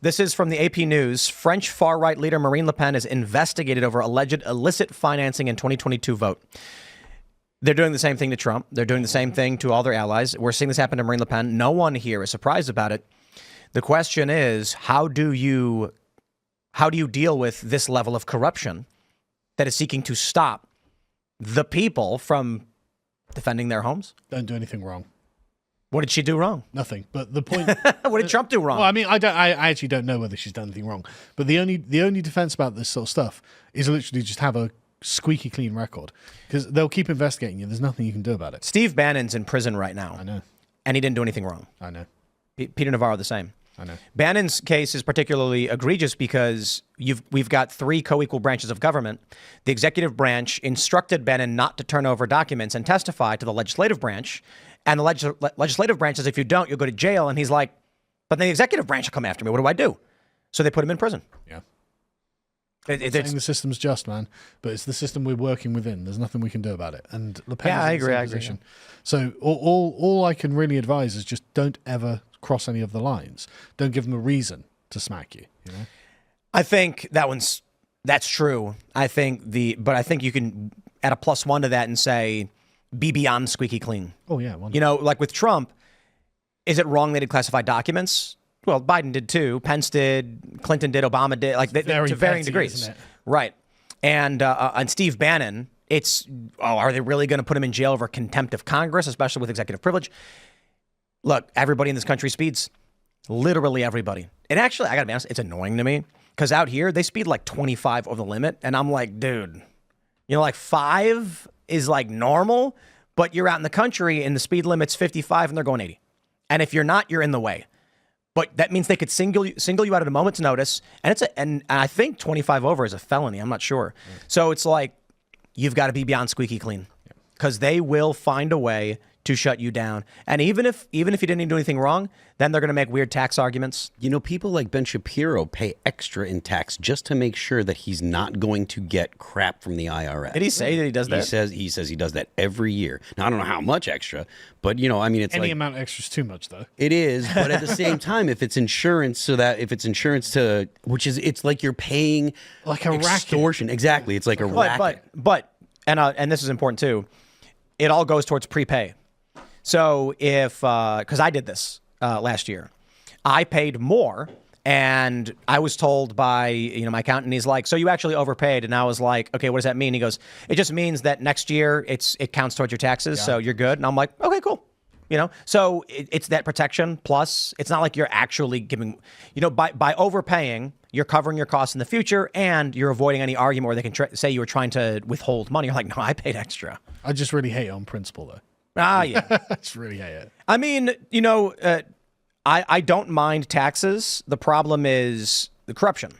This is from the AP News. French far-right leader Marine Le Pen is investigated over alleged illicit financing in 2022 vote. They're doing the same thing to Trump. They're doing the same thing to all their allies. We're seeing this happen to Marine Le Pen. No one here is surprised about it. The question is, how do you deal with this level of corruption that is seeking to stop the people from defending their homes? Don't do anything wrong. What did she do wrong? Nothing. But the point. What did Trump do wrong? Well, I mean, I actually don't know whether she's done anything wrong. But the only defense about this sort of stuff is literally just have a squeaky clean record, because they'll keep investigating you. There's nothing you can do about it. Steve Bannon's in prison right now. I know. And he didn't do anything wrong. I know. Peter Navarro the same. I know. Bannon's case is particularly egregious because we've got three co-equal branches of government. The executive branch instructed Bannon not to turn over documents and testify to the legislative branch. And the legislative branch says, if you don't, you'll go to jail. And he's like, but the executive branch will come after me. What do I do? So they put him in prison. Yeah. It's saying the system's just, man, but it's the system we're working within. There's nothing we can do about it. And Le Pen I is in the same position. So all I can really advise is just don't ever cross any of the lines. Don't give them a reason to smack you. You know? I think that's true. But I think you can add a +1 to that and say, be beyond squeaky clean. Oh yeah. You know, like with Trump, is it wrong they did classified documents? Well, Biden did too. Pence did. Clinton did. Obama did. Like to varying degrees, isn't it? right? And Steve Bannon, are they really going to put him in jail over contempt of Congress, especially with executive privilege? Look, everybody in this country speeds. Literally everybody. And actually, I got to be honest, it's annoying to me because out here they speed like 25 over the limit, and I'm like, dude, like 5 is like normal, but you're out in the country and the speed limit's 55 and they're going 80. And if you're not, you're in the way. But that means they could single you out at a moment's notice, and I think 25 over is a felony. I'm not sure. Yeah. So it's like you've got to be beyond squeaky clean, because they will find a way to shut you down. And even if you didn't even do anything wrong, then they're going to make weird tax arguments. You know, people like Ben Shapiro pay extra in tax just to make sure that he's not going to get crap from the IRS. Did he say that he does that? He says he does that every year. Now, I don't know how much extra, but, I mean, it's any like... amount extra is too much, though. It is, but at the same time, if it's insurance to... It's like you're paying... Like a extortion. Racket. Exactly. It's like a racket. But and this is important, too, it all goes towards prepay. So because I did this last year, I paid more, and I was told by my accountant, he's like, so you actually overpaid. And I was like, okay, what does that mean? He goes, it just means that next year it counts towards your taxes, so you're good. And I'm like, okay, cool. So it's that protection. Plus, it's not like you're actually giving, by overpaying, you're covering your costs in the future, and you're avoiding any argument where they can say you were trying to withhold money. You're like, no, I paid extra. I just really hate it on principle, though. Yeah. I just really hate it. I mean, I don't mind taxes. The problem is the corruption.